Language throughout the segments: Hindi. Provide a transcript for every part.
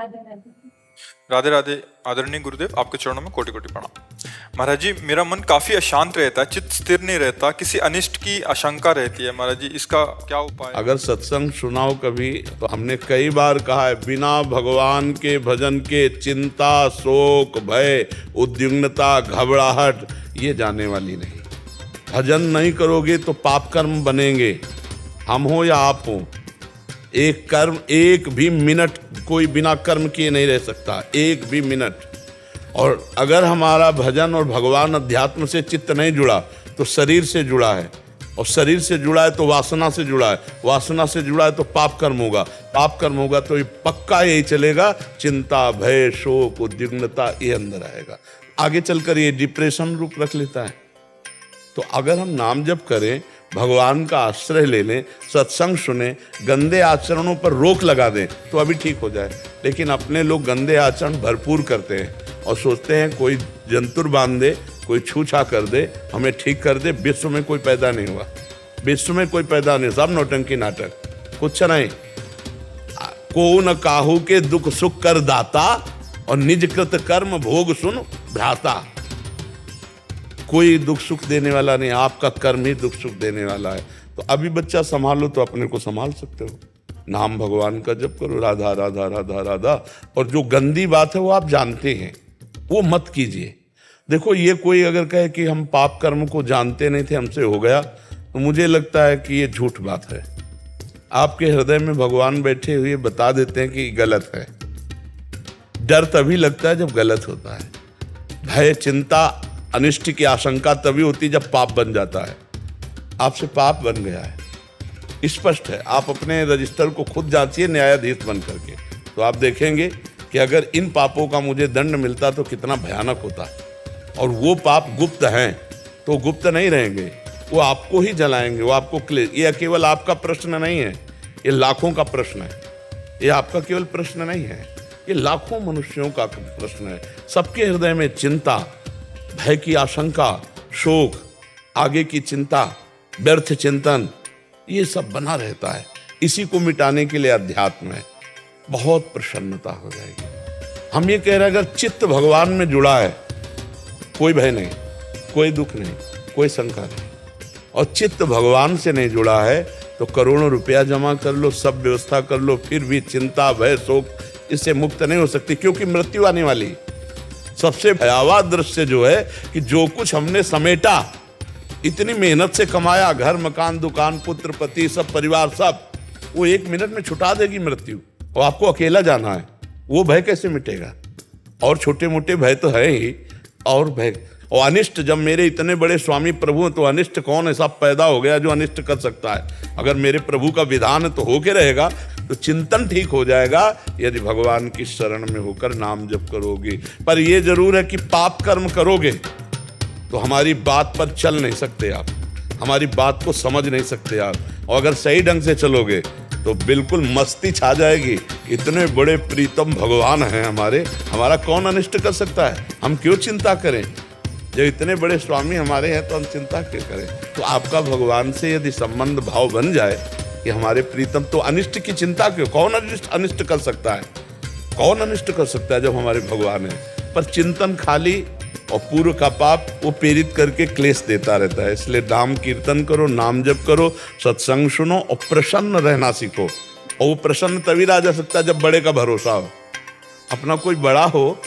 राधे राधे। आदरणीय गुरुदेव, आपके चरणों में कोटि कोटि प्रणाम। महाराज जी, मेरा मन काफी अशांत रहता है, चित्त स्थिर नहीं रहता, किसी अनिष्ट की आशंका रहती है। महाराज जी, इसका क्या उपाय? अगर सत्संग सुनाओ कभी, तो हमने कई बार कहा है, बिना भगवान के भजन के चिंता, शोक, भय, उद्विग्नता, घबराहट ये जाने वाली नहीं। भजन नहीं करोगे तो पाप कर्म बनेंगे, हम हो या आप हो। एक कर्म, एक भी मिनट कोई बिना कर्म किए नहीं रह सकता, एक भी मिनट। और अगर हमारा भजन और भगवान अध्यात्म से चित्त नहीं जुड़ा तो शरीर से जुड़ा है, और शरीर से जुड़ा है तो वासना से जुड़ा है, वासना से जुड़ा है तो पाप कर्म होगा, पाप कर्म होगा तो ये पक्का यही चलेगा, चिंता, भय, शोक, उद्विग्नता ये अंदर आएगा। आगे चलकर ये डिप्रेशन रूप रख लेता है। तो अगर हम नाम जप करें, भगवान का आश्रय ले लें, सत्संग सुने, गंदे आचरणों पर रोक लगा दें तो अभी ठीक हो जाए। लेकिन अपने लोग गंदे आचरण भरपूर करते हैं और सोचते हैं कोई जंतुर बांध दे, कोई छूछा कर दे, हमें ठीक कर दे। विश्व में कोई पैदा नहीं हुआ, विश्व में कोई पैदा नहीं, सब नौटंकी नाटक, कुछ नहीं। को न काहू के दुख सुख कर दाता, और निज कृत कर्म भोग सुन भ्राता। कोई दुख सुख देने वाला नहीं, आपका कर्म ही दुख सुख देने वाला है। तो अभी बच्चा संभालो तो अपने को संभाल सकते हो। नाम भगवान का जप करो, राधा राधा राधा राधा। और जो गंदी बात है वो आप जानते हैं, वो मत कीजिए। देखो, ये कोई अगर कहे कि हम पाप कर्म को जानते नहीं थे, हमसे हो गया, तो मुझे लगता है कि ये झूठ बात है। आपके हृदय में भगवान बैठे हुए बता देते हैं कि गलत है। डर तभी लगता है जब गलत होता है। भय, चिंता, अनिष्ट की आशंका तभी होती जब पाप बन जाता है। आपसे पाप बन गया है, स्पष्ट है। आप अपने रजिस्टर को खुद जांचिए न्यायाधीश बन करके, तो आप देखेंगे कि अगर इन पापों का मुझे दंड मिलता तो कितना भयानक होता। और वो पाप गुप्त हैं तो गुप्त नहीं रहेंगे, वो आपको ही जलाएंगे, वो आपको क्लेश। ये केवल आपका प्रश्न नहीं है, ये लाखों का प्रश्न है। ये आपका केवल प्रश्न नहीं है, ये लाखों मनुष्यों का प्रश्न है। सबके हृदय में चिंता, भय की आशंका, शोक, आगे की चिंता, व्यर्थ चिंतन, ये सब बना रहता है। इसी को मिटाने के लिए अध्यात्म है, बहुत प्रसन्नता हो जाएगी। हम ये कह रहे हैं, अगर चित्त भगवान में जुड़ा है, कोई भय नहीं, कोई दुख नहीं, कोई शंका नहीं। और चित्त भगवान से नहीं जुड़ा है तो करोड़ों रुपया जमा कर लो, सब व्यवस्था कर लो, फिर भी चिंता, भय, शोक इससे मुक्त नहीं हो सकती, क्योंकि मृत्यु आने वाली। सबसे भयावह दृश्य जो है कि जो कुछ हमने समेटा, इतनी मेहनत से कमाया, घर, मकान, दुकान, पुत्र, पति, सब परिवार, सब, वो एक मिनट में छुटा देगी मृत्यु। और आपको अकेला जाना है, वो भय कैसे मिटेगा? और छोटे मोटे भय तो है ही, और भय और अनिष्ट। जब मेरे इतने बड़े स्वामी प्रभु हैं तो अनिष्ट कौन है? सब पैदा हो गया जो अनिष्ट कर सकता है। अगर मेरे प्रभु का विधान है तो होके रहेगा, तो चिंतन ठीक हो जाएगा यदि भगवान की शरण में होकर नाम जप करोगे। पर यह जरूर है कि पाप कर्म करोगे तो हमारी बात पर चल नहीं सकते आप, हमारी बात को समझ नहीं सकते आप। और अगर सही ढंग से चलोगे तो बिल्कुल मस्ती छा जाएगी। इतने बड़े प्रीतम भगवान हैं हमारे, हमारा कौन अनिष्ट कर सकता है? हम क्यों चिंता करें? जब इतने बड़े स्वामी हमारे हैं तो हम चिंता क्यों करें? तो आपका भगवान से यदि संबंध भाव बन जाए कि हमारे प्रीतम, तो अनिष्ट की चिंता क्यों? कौन अनिष्ट कर सकता है? कौन अनिष्ट कर सकता है जब हमारे भगवान है? पर चिंतन खाली और पूर्व का पाप वो प्रेरित करके क्लेश देता रहता है। इसलिए नाम कीर्तन करो, नाम जप करो, सत्संग सुनो और प्रसन्न रहना सीखो। और वो प्रसन्न तभी रहा जा सकता है जब बड़े का भरोसा हो। अपना कोई बड़ा हो,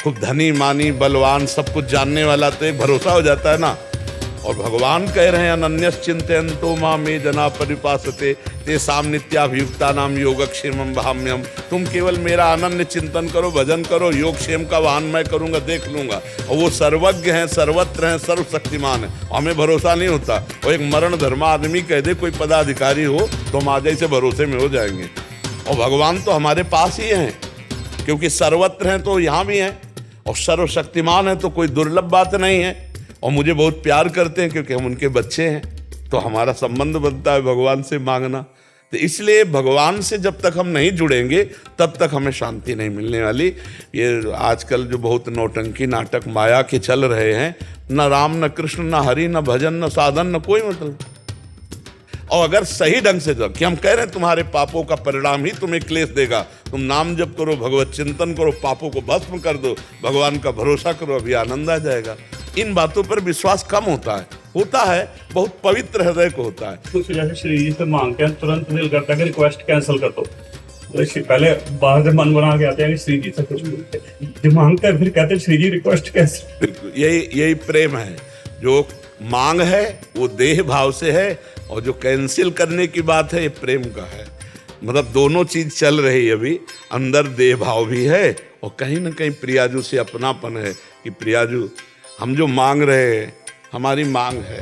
खूब धनी, मानी, बलवान, सब कुछ जानने वाला, तो एक भरोसा हो जाता है ना। और भगवान कह रहे हैं, अनन्यश्चिन्तयन्तो मां मे जना परिपासते तेषां नित्याभियुक्ता नाम योगक्षेमं वहाम्यहम्। तुम केवल मेरा अनन्य चिंतन करो, भजन करो, योगक्षेम का वाहन मैं करूंगा, देख लूंगा। और वो सर्वज्ञ हैं, सर्वत्र हैं, सर्वशक्तिमान है। हमें भरोसा नहीं होता। और एक मरण धर्मा आदमी कह दे कोई पदाधिकारी हो तो हम आज से भरोसे में हो जाएंगे। और भगवान तो हमारे पास ही हैं, क्योंकि सर्वत्र हैं तो यहाँ भी हैं, और सर्वशक्तिमान है तो कोई दुर्लभ बात नहीं है। और मुझे बहुत प्यार करते हैं क्योंकि हम उनके बच्चे हैं, तो हमारा संबंध बनता है भगवान से मांगना। तो इसलिए भगवान से जब तक हम नहीं जुड़ेंगे तब तक हमें शांति नहीं मिलने वाली। ये आजकल जो बहुत नौटंकी नाटक माया के चल रहे हैं, न राम, न कृष्ण, न हरि, न भजन, न साधन, न कोई मतलब। और अगर सही ढंग से कि हम कह रहे हैं तुम्हारे पापों का परिणाम ही तुम्हें क्लेश देगा, तुम नाम जप करो, भगवत चिंतन करो, पापों को भस्म कर दो, भगवान का भरोसा करो, अभी आनंद आ जाएगा। इन बातों पर विश्वास कम होता है बहुत पवित्र हृदय को होता है। कुछ जैसे श्री जी से मांगते हैं, तुरंत दिल करता है कि रिक्वेस्ट कैंसिल कर दो। तो पहले बाहर से मन बना के आते हैं कि श्री जी से कुछ जो मांगते हैं, फिर कहते हैं श्री जी रिक्वेस्ट कैंसिल। बिल्कुल यही प्रेम है। जो मांग है वो देह भाव से है, और जो कैंसिल करने की बात है ये प्रेम का है। मतलब दोनों चीज चल रही है अभी, अंदर देह भाव भी है और कहीं ना कहीं प्रियाजू से अपनापन है कि प्रियाजू हम जो मांग रहे हैं हमारी मांग है,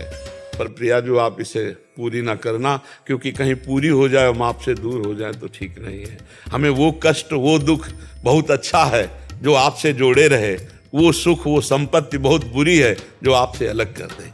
पर प्रियाजू आप इसे पूरी ना करना, क्योंकि कहीं पूरी हो जाए हम आपसे दूर हो जाए तो ठीक नहीं है। हमें वो कष्ट वो दुख बहुत अच्छा है जो आपसे जोड़े रहे, वो सुख वो संपत्ति बहुत बुरी है जो आपसे अलग कर दे।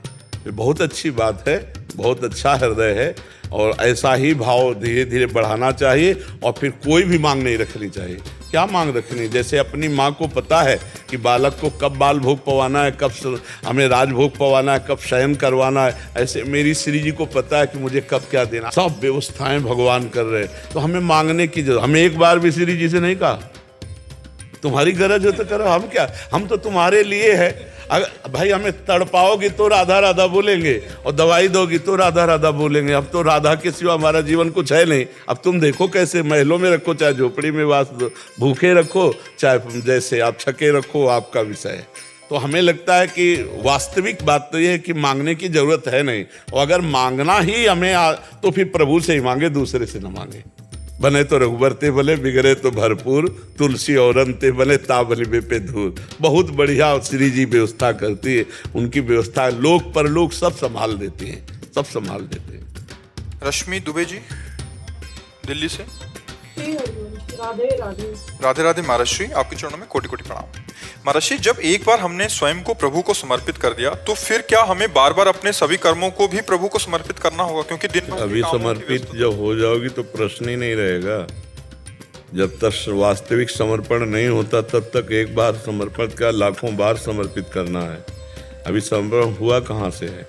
ये बहुत अच्छी बात है, बहुत अच्छा हृदय है, और ऐसा ही भाव धीरे धीरे बढ़ाना चाहिए। और फिर कोई भी मांग नहीं रखनी चाहिए। क्या मांग रखनी? जैसे अपनी माँ को पता है कि बालक को कब बाल भोग पवाना है, कब हमें राजभोग पवाना है, कब शयन करवाना है, ऐसे मेरी श्री जी को पता है कि मुझे कब क्या देना। सब व्यवस्थाएं भगवान कर रहे हैं, तो हमें मांगने की जरूरत। हमें एक बार भी श्री जी से नहीं कहा तुम्हारी गरज हो तो करो, हम क्या, हम तो तुम्हारे लिए है। अगर भाई हमें तड़पाओगी तो राधा राधा बोलेंगे, और दवाई दोगी तो राधा राधा बोलेंगे। अब तो राधा के सिवा हमारा जीवन कुछ है नहीं। अब तुम देखो कैसे महलों में रखो, चाहे झोपड़ी में वास दो, भूखे रखो, चाहे जैसे आप छके रखो, आपका विषय है। तो हमें लगता है कि वास्तविक बात तो ये है कि मांगने की जरूरत है नहीं, और अगर मांगना ही हमें तो फिर प्रभु से ही मांगे, दूसरे से न मांगे। बने तो रघुबर ते भले, बिगड़े तो भरपूर, तुलसी औरन ते भले, ताबली बे पे धूर। बहुत बढ़िया श्री जी व्यवस्था करती है, उनकी व्यवस्था लोक परलोक सब संभाल देती है, सब संभाल देते हैं। रश्मि दुबे जी दिल्ली से। राधे राधे। राधे राधे महाराष्ट्री, आपके चरणों में कोटि कोटि प्रणाम। महाराष्ट्री, जब एक बार हमने स्वयं को प्रभु को समर्पित कर दिया तो फिर क्या हमें बार बार अपने सभी कर्मों को भी प्रभु को समर्पित करना होगा? क्योंकि दिन भर अभी समर्पित जब हो जाओगी तो प्रश्न ही नहीं रहेगा। जब तक वास्तविक समर्पण नहीं होता तब तक एक बार समर्पण का लाखों बार समर्पित करना है। अभी समर्पण हुआ कहाँ से है?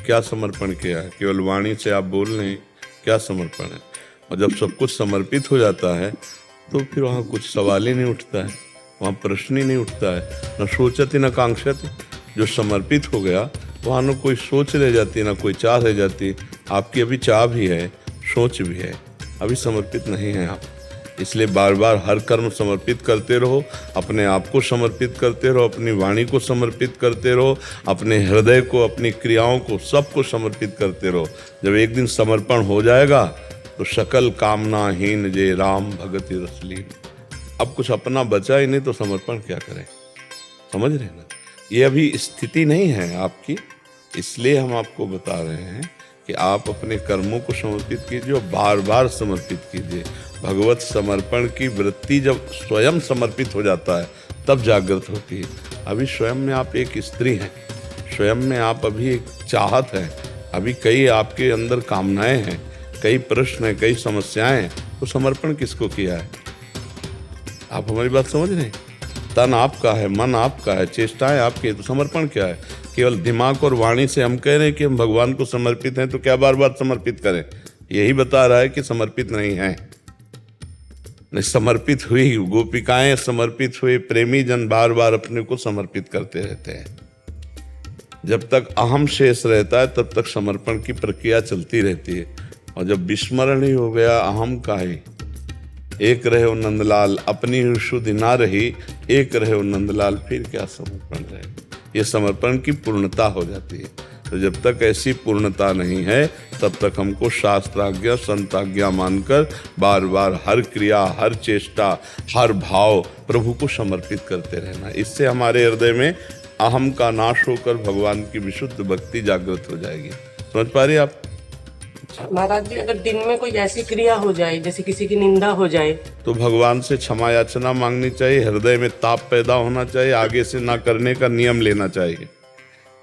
क्या समर्पण किया है? केवल वाणी से आप बोल रहे हैं, क्या समर्पण है? और जब सब कुछ समर्पित हो जाता है तो फिर वहाँ कुछ सवाल ही नहीं उठता है, वहाँ प्रश्न ही नहीं उठता है। न सोचती न कांक्षती। जो समर्पित हो गया वहाँ न कोई सोच रह जाती, न कोई चाह रह जाती। आपकी अभी चाह भी है, सोच भी है, अभी समर्पित नहीं है आप। इसलिए बार बार हर कर्म समर्पित करते रहो, अपने आप को समर्पित करते रहो, अपनी वाणी को समर्पित करते रहो, अपने हृदय को, अपनी क्रियाओं को, सबको समर्पित करते रहो। जब एक दिन समर्पण हो जाएगा तो सकल कामनाहीन जे राम भगति रसलीन। अब कुछ अपना बचा ही नहीं तो समर्पण क्या करें? समझ रहे ना? ये अभी स्थिति नहीं है आपकी, इसलिए हम आपको बता रहे हैं कि आप अपने कर्मों को समर्पित कीजिए और बार बार समर्पित कीजिए। भगवत समर्पण की वृत्ति जब स्वयं समर्पित हो जाता है तब जागृत होती है। अभी स्वयं में आप एक स्त्री हैं, स्वयं में आप अभी एक चाहत हैं, अभी कई आपके अंदर कामनाएं हैं, कई प्रश्न हैं, कई समस्याएं हैं, तो समर्पण किसको किया है? आप हमारी बात समझ रहे हैं? तन आपका है, मन आपका है, चेष्टाएं आपकी, तो समर्पण क्या है? केवल दिमाग और वाणी से हम कह रहे हैं कि हम भगवान को समर्पित हैं, तो क्या बार बार समर्पित करें? यही बता रहा है कि समर्पित नहीं है। नहीं, समर्पित हुई गोपिकाएं, समर्पित हुए प्रेमी जन बार बार अपने को समर्पित करते रहते हैं। जब तक अहम शेष रहता है तब तक समर्पण की प्रक्रिया चलती रहती है, और जब विस्मरण ही हो गया अहम का ही, एक रहे हो नंदलाल अपनी ही शुद्धि ना रही, एक रहे हो नंदलाल फिर क्या समर्पण रहे? ये समर्पण की पूर्णता हो जाती है। तो जब तक ऐसी पूर्णता नहीं है तब तक हमको शास्त्राज्ञा संताज्ञा मानकर बार बार हर क्रिया, हर चेष्टा, हर भाव प्रभु को समर्पित करते रहना। इससे हमारे हृदय में अहम का नाश होकर भगवान की विशुद्ध भक्ति जागृत हो जाएगी। समझ पा रही आप? महाराज जी, अगर दिन में कोई ऐसी क्रिया हो जाए जैसे किसी की निंदा हो जाए तो भगवान से क्षमा याचना मांगनी चाहिए, हृदय में ताप पैदा होना चाहिए, आगे से ना करने का नियम लेना चाहिए।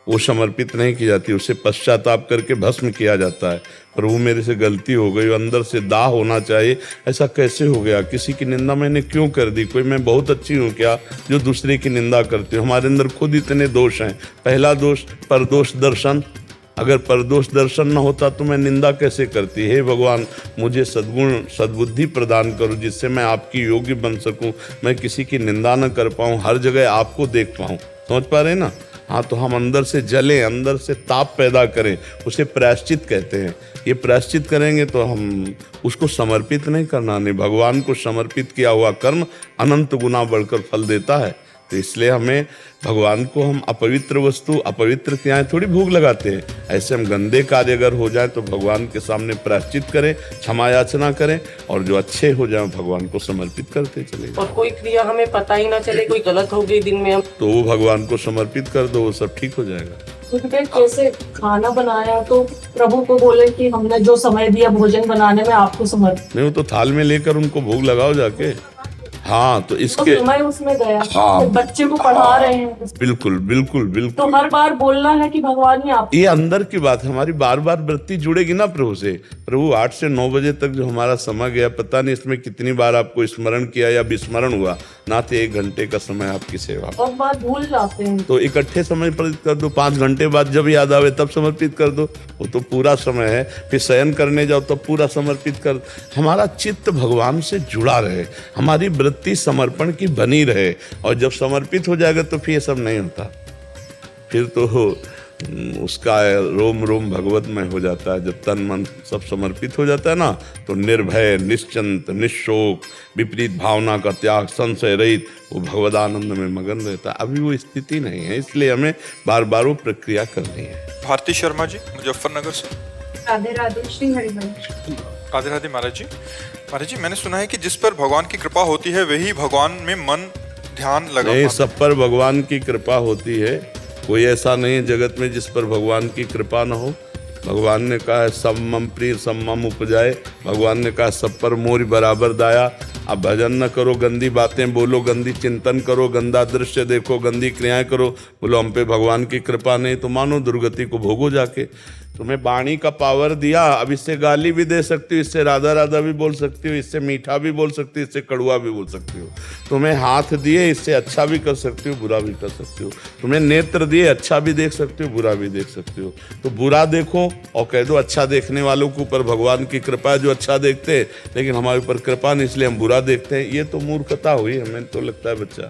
वो समर्पित नहीं की जाती, उसे पश्चाताप करके भस्म किया जाता है। प्रभु मेरे से गलती हो गई, अंदर से दाह होना चाहिए, ऐसा कैसे हो गया? किसी की निंदा मैंने क्यों कर दी? कोई मैं बहुत अच्छी हूँ क्या जो दूसरे की निंदा करती हूँ? हमारे अंदर खुद इतने दोष हैं। पहला दोष परदोष दर्शन, अगर परदोष दर्शन न होता तो मैं निंदा कैसे करती। हे भगवान, मुझे सद्गुण सद्बुद्धि प्रदान करो जिससे मैं आपकी योग्य बन सकूं, मैं किसी की निंदा न कर पाऊं, हर जगह आपको देख पाऊं। समझ पा रहे ना? हाँ, तो हम अंदर से जलें, अंदर से ताप पैदा करें, उसे प्रायश्चित कहते हैं। ये प्रायश्चित करेंगे तो हम उसको समर्पित नहीं करना, नहीं, भगवान को समर्पित किया हुआ कर्म अनंत गुना बढ़कर फल देता है। तो इसलिए हमें भगवान को हम अपवित्र वस्तु, अपवित्र क्रियाएं थोड़ी भोग लगाते हैं। ऐसे हम गंदे कार्य अगर हो जाए तो भगवान के सामने प्रायश्चित करें, क्षमा याचना करें, और जो अच्छे हो जाए भगवान को समर्पित करते चले। और कोई क्रिया हमें पता ही ना चले, कोई गलत हो गई दिन में हम, तो वो भगवान को समर्पित कर दो, वो सब ठीक हो जाएगा। जैसे खाना बनाया तो प्रभु को बोले कि हमने जो समय दिया भोजन बनाने में आपको समर्पित। नहीं, वो तो थाल में लेकर उनको भोग लगाओ जाके। हाँ, तो तो इसके समय उसमें गया। हाँ, तो बच्चे को पढ़ा रहे हैं। बिल्कुल बिल्कुल बिल्कुल। तो हर बार बोलना है कि भगवान ही आप। ये अंदर की बात है, हमारी बार बार वृत्ति जुड़ेगी ना प्रभु से। प्रभु 8 से 9 बजे तक जो हमारा समय गया, पता नहीं इसमें कितनी बार आपको स्मरण किया या विस्मरण हुआ, ना तो 1 घंटे का समय आपकी सेवा। और बात भूल जाते हैं तो इकट्ठे समर्पित कर दो, 5 घंटे बाद जब याद आवे तब समर्पित कर दो, वो तो पूरा समय है। फिर शयन करने जाओ तब पूरा समर्पित कर। हमारा चित्त भगवान से जुड़ा रहे, हमारी वृत्ति समर्पण की बनी रहे, और जब समर्पित हो जाएगा तो फिर ये सब नहीं होता। फिर तो उसका रोम रोम भगवतमय हो जाता है। जब तन मन सब समर्पित हो जाता है ना, तो निर्भय, निश्चिंत, निशोक, विपरीत भावना का त्याग, संशय रहित वो भगवदानंद में मगन रहता है। अभी वो स्थिति नहीं है, इसलिए हमें बार बार वो प्रक्रिया करनी है। भारती शर्मा जी, मुजफ्फरनगर से। राधे राधे, श्री हरिवंश। राधे राधे महाराज जी। महाराज जी, मैंने सुना है कि जिस पर भगवान की कृपा होती है वही भगवान में मन ध्यान लगा नहीं, पाता है। सब पर भगवान की कृपा होती है। कोई ऐसा नहीं है जगत में जिस पर भगवान की कृपा न हो। भगवान ने कहा है सब मम प्रिय सब मम उपजाए। भगवान ने कहा सब पर मोर बराबर दाया। अब भजन न करो, गंदी बातें बोलो, गंदी चिंतन करो, गंदा दृश्य देखो, गंदी क्रियाएं करो, बोलो हम पे भगवान की कृपा नहीं, तो मानो दुर्गति को भोगो जाके। तुम्हें वाणी का पावर दिया, अब इससे गाली भी दे सकती हो, इससे राधा राधा भी बोल सकती हो, इससे मीठा भी बोल सकती हो, इससे कड़वा भी बोल सकती हो। तुम्हें हाथ दिए, इससे अच्छा भी कर सकती हो, बुरा भी कर सकती हो। तुम्हें नेत्र दिए, अच्छा भी देख सकते हो, बुरा भी देख सकते हो। तो बुरा देखो और कह दो अच्छा देखने वालों के ऊपर भगवान की कृपा है जो अच्छा देखते हैं, लेकिन हमारे ऊपर कृपा नहीं इसलिए हम बुरा देखते हैं। ये तो मूर्खता हुई, हमें तो लगता है बच्चा।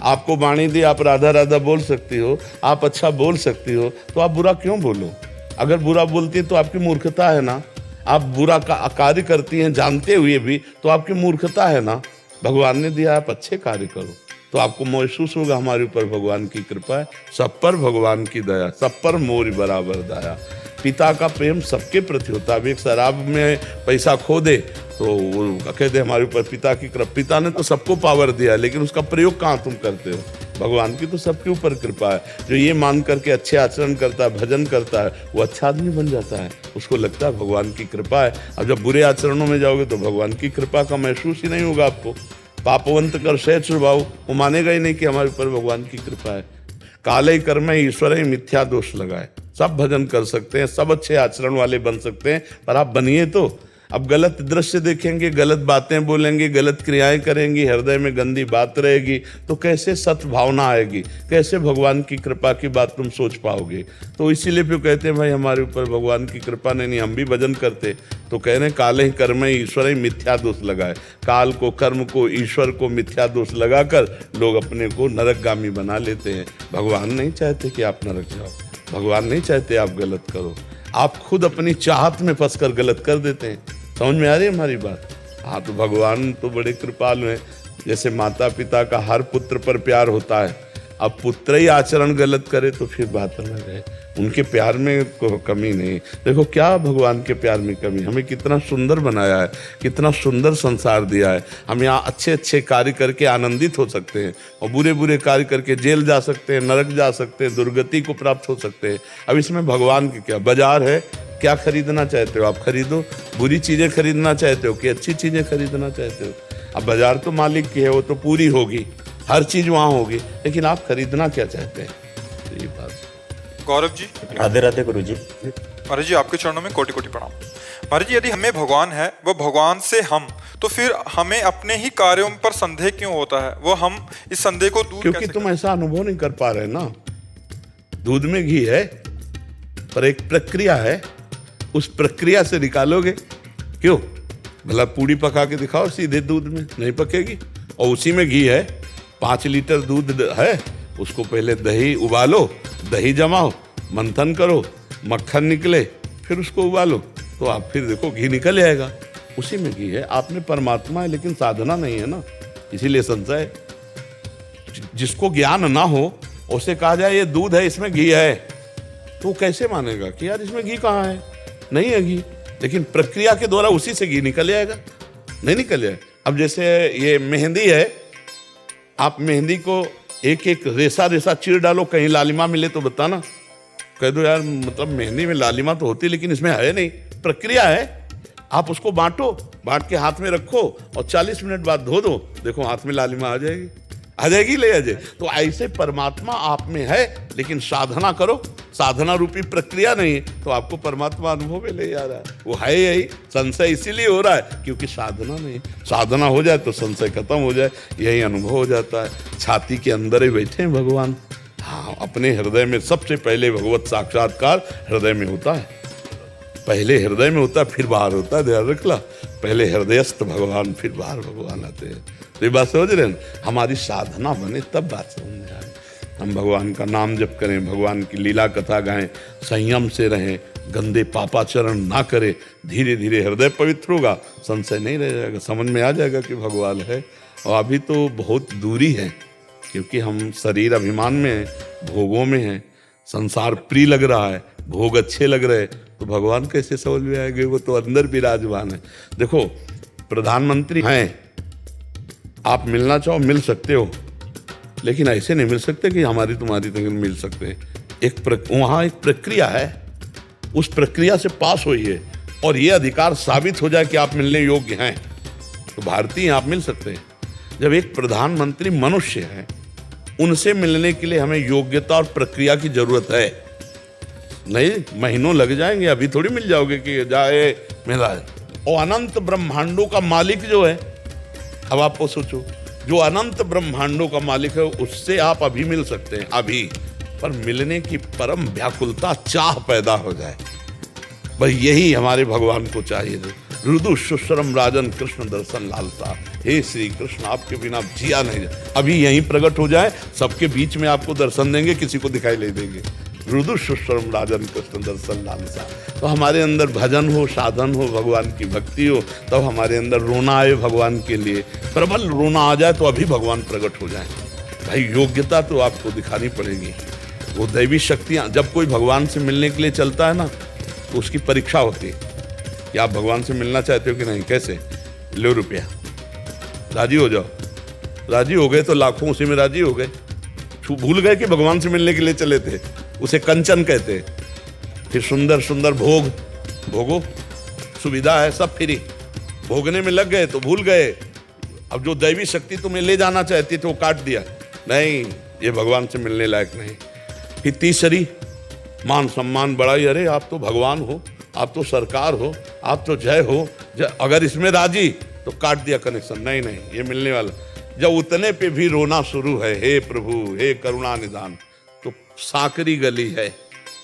आपको वाणी दी, आप राधा राधा बोल सकती हो, आप अच्छा बोल सकती हो, तो आप बुरा क्यों बोलो? अगर बुरा बोलती है तो आपकी मूर्खता है ना। आप बुरा कार्य करती हैं जानते हुए भी, तो आपकी मूर्खता है ना। भगवान ने दिया, आप अच्छे कार्य करो, तो आपको महसूस होगा हमारे ऊपर भगवान की कृपा है। सब पर भगवान की दया, सब पर मोर बराबर दया। पिता का प्रेम सबके प्रति होता है। अब एक शराब में पैसा खो दे तो वो कहते हमारे ऊपर पिता की कृपा। पिता ने तो सबको पावर दिया, लेकिन उसका प्रयोग कहाँ तुम करते हो? भगवान की तो सबके ऊपर कृपा है। जो ये मान करके अच्छे आचरण करता है, भजन करता है, वो अच्छा आदमी बन जाता है। उसको लगता है भगवान की कृपा है। अब जब बुरे आचरणों में जाओगे तो भगवान की कृपा का महसूस ही नहीं होगा आपको। पापवंत कर सहज स्वभाव, वो मानेगा ही नहीं कि हमारे ऊपर भगवान की कृपा है। काले कर्म में ईश्वर ही मिथ्या दोष लगाए। सब भजन कर सकते हैं, सब अच्छे आचरण वाले बन सकते हैं, पर आप बनिए तो। अब गलत दृश्य देखेंगे, गलत बातें बोलेंगे, गलत क्रियाएं करेंगी, हृदय में गंदी बात रहेगी, तो कैसे सत्य भावना आएगी? कैसे भगवान की कृपा की बात तुम सोच पाओगे? तो इसीलिए फिर कहते हैं भाई हमारे ऊपर भगवान की कृपा नहीं, हम भी भजन करते। तो कह रहे हैं काले ही कर्म में ईश्वर ही मिथ्या दोष लगाए। काल को, कर्म को, ईश्वर को मिथ्या दोष लगाकर लोग अपने को नरकगामी बना लेते हैं। भगवान नहीं चाहते कि आप नरक जाओ, भगवान नहीं चाहते आप गलत करो। आप खुद अपनी चाहत में फंसकर गलत कर देते हैं। समझ में आ रही है हमारी बात? हाँ, तो भगवान तो बड़े कृपालु हैं। जैसे माता पिता का हर पुत्र पर प्यार होता है, अब पुत्र ही आचरण गलत करे तो फिर बात अलग है। उनके प्यार में कोई कमी नहीं। देखो क्या भगवान के प्यार में कमी? हमें कितना सुंदर बनाया है, कितना सुंदर संसार दिया है। हम यहाँ अच्छे अच्छे कार्य करके आनंदित हो सकते हैं, और बुरे बुरे कार्य करके जेल जा सकते हैं, नरक जा सकते हैं, दुर्गति को प्राप्त हो सकते हैं। अब इसमें भगवान की क्या? बाजार है, क्या खरीदना चाहते हो आप खरीदो। बुरी चीज़ें खरीदना चाहते हो कि अच्छी चीज़ें खरीदना चाहते हो? अब बाजार तो मालिक की है, वो तो पूरी होगी, हर चीज़ वहाँ होगी, लेकिन आप खरीदना क्या चाहते हैं? तो ये बात। गौरव जी। राधे राधे गुरु जी। महाराज जी, आपके चरणों में कोटि कोटि प्रणाम। महाराज जी, यदि हमें भगवान है, वह भगवान से हम, तो फिर हमें अपने ही कार्यों पर संदेह क्यों होता है? वो हम इस संदेह को दूर क्योंकि कैसे तुम ऐसा अनुभव नहीं कर पा रहे ना। दूध में घी है, पर एक प्रक्रिया है, उस प्रक्रिया से निकालोगे। क्यों? भला पूड़ी पका के दिखाओ सीधे दूध में, नहीं पकेगी। और उसी में घी है, 5 लीटर दूध है, उसको पहले दही उबालो, दही जमाओ, मंथन करो, मक्खन निकले, फिर उसको उबालो, तो आप फिर देखो घी निकल आएगा। उसी में घी है। आपने परमात्मा है लेकिन साधना नहीं है ना, इसीलिए संशय। जिसको ज्ञान ना हो उसे कहा जाए ये दूध है इसमें घी है, तो कैसे मानेगा कि यार इसमें घी कहाँ है, नहीं है घी। लेकिन प्रक्रिया के द्वारा उसी से घी निकल जाएगा, नहीं निकल जाए। अब जैसे ये मेहंदी है, आप मेहंदी को एक एक रेसा रेसा चीर डालो, कहीं लालिमा मिले तो बताना, कह दो यार मतलब मेहंदी में लालिमा तो होती लेकिन इसमें है नहीं। प्रक्रिया है, आप उसको बांटो, बांट के हाथ में रखो और 40 मिनट बाद धो दो, देखो हाथ में लालिमा आ जाएगी, आ जाएगी, ले आ जाए। तो ऐसे परमात्मा आप में है, लेकिन साधना करो, साधना रूपी प्रक्रिया नहीं तो आपको परमात्मा अनुभव में ले जा रहा है, वो है यही। संशय इसीलिए हो रहा है क्योंकि साधना नहीं। साधना हो जाए तो संशय खत्म हो जाए, यही अनुभव हो जाता है। छाती के अंदर ही बैठे हैं भगवान। हाँ, अपने हृदय में सबसे पहले भगवत साक्षात्कार हृदय में होता है, पहले हृदय में होता है फिर बाहर होता है, ध्यान रखला। पहले हृदयस्थ भगवान फिर बाहर भगवान आते हैं। तो ये बात समझ रहे हैं? हमारी साधना बने तब बात समझ में आए। हम भगवान का नाम जप करें, भगवान की लीला कथा गाएं, संयम से रहें, गंदे पापाचरण ना करें, धीरे धीरे हृदय पवित्र होगा, संशय नहीं रह जाएगा, समझ में आ जाएगा कि भगवान है। और अभी तो बहुत दूरी है क्योंकि हम शरीर अभिमान में हैं, भोगों में हैं, संसार प्रिय लग रहा है, भोग अच्छे लग रहे, तो भगवान कैसे समझ में आएंगे? वो तो अंदर विराजमान है। देखो प्रधानमंत्री हैं, आप मिलना चाहो मिल सकते हो, लेकिन ऐसे नहीं मिल सकते कि हमारी तुम्हारी तक मिल सकते हैं। वहाँ एक प्रक्रिया है, उस प्रक्रिया से पास हुई है और ये अधिकार साबित हो जाए कि आप मिलने योग्य हैं तो भारतीय आप मिल सकते हैं। जब एक प्रधानमंत्री मनुष्य है, उनसे मिलने के लिए हमें योग्यता और प्रक्रिया की जरूरत है। नहीं महीनों लग जाएंगे, अभी थोड़ी मिल जाओगे कि जाए मिला है। और अनंत ब्रह्मांडों का मालिक जो है, अब आपको सोचो, जो अनंत ब्रह्मांडों का मालिक है उससे आप अभी मिल सकते हैं, अभी। पर मिलने की परम व्याकुलता, चाह पैदा हो जाए, बस यही हमारे भगवान को चाहिए। रुदु सुश्रम राजन कृष्ण दर्शन लालसा, हे श्री कृष्ण आपके बिना जिया नहीं जा। अभी यहीं प्रकट हो जाए, सबके बीच में आपको दर्शन देंगे, किसी को दिखाई नहीं देंगे। रुदु सुश्रम राजन कृष्ण दर्शन लालसा। तो हमारे अंदर भजन हो, साधन हो, भगवान की भक्ति हो, तब हमारे अंदर रोना आए भगवान के लिए, प्रबल रोना आ जाए तो अभी भगवान प्रकट हो जाए। भाई योग्यता तो आपको दिखानी पड़ेगी। वो दैवी शक्तियाँ, जब कोई भगवान से मिलने के लिए चलता है ना, तो उसकी परीक्षा होती है कि आप भगवान से मिलना चाहते हो कि नहीं, कैसे, लो रुपया, राजी हो जाओ। राजी हो गए तो लाखों उसी में राजी हो गए, भूल गए कि भगवान से मिलने के लिए चले थे, उसे कंचन कहते हैं। फिर सुंदर सुंदर भोग भोगो, सुविधा है, सब फ्री, भोगने में लग गए तो भूल गए। अब जो दैवी शक्ति तुम्हें ले जाना चाहती थी वो काट दिया, नहीं ये भगवान से मिलने लायक नहीं। फिर तीसरी मान सम्मान बढ़ाई, अरे आप तो भगवान हो, आप तो सरकार हो, आप तो जय हो, अगर इसमें राजी तो काट दिया कनेक्शन, नहीं नहीं ये मिलने वाला। जब उतने पे भी रोना शुरू है, हे प्रभु हे करुणा निदान, तो साकरी गली है,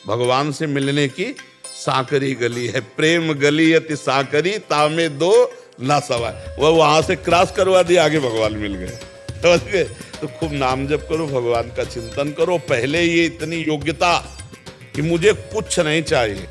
भगवान से मिलने की साकरी गली है। प्रेम गली अति साकरी तामे दो ना सवाय, वह वहां से क्रॉस करवा दिया, आगे भगवान मिल गए, समझ गए? तो खूब नाम जप करो, भगवान का चिंतन करो। पहले ये इतनी योग्यता कि मुझे कुछ नहीं चाहिए,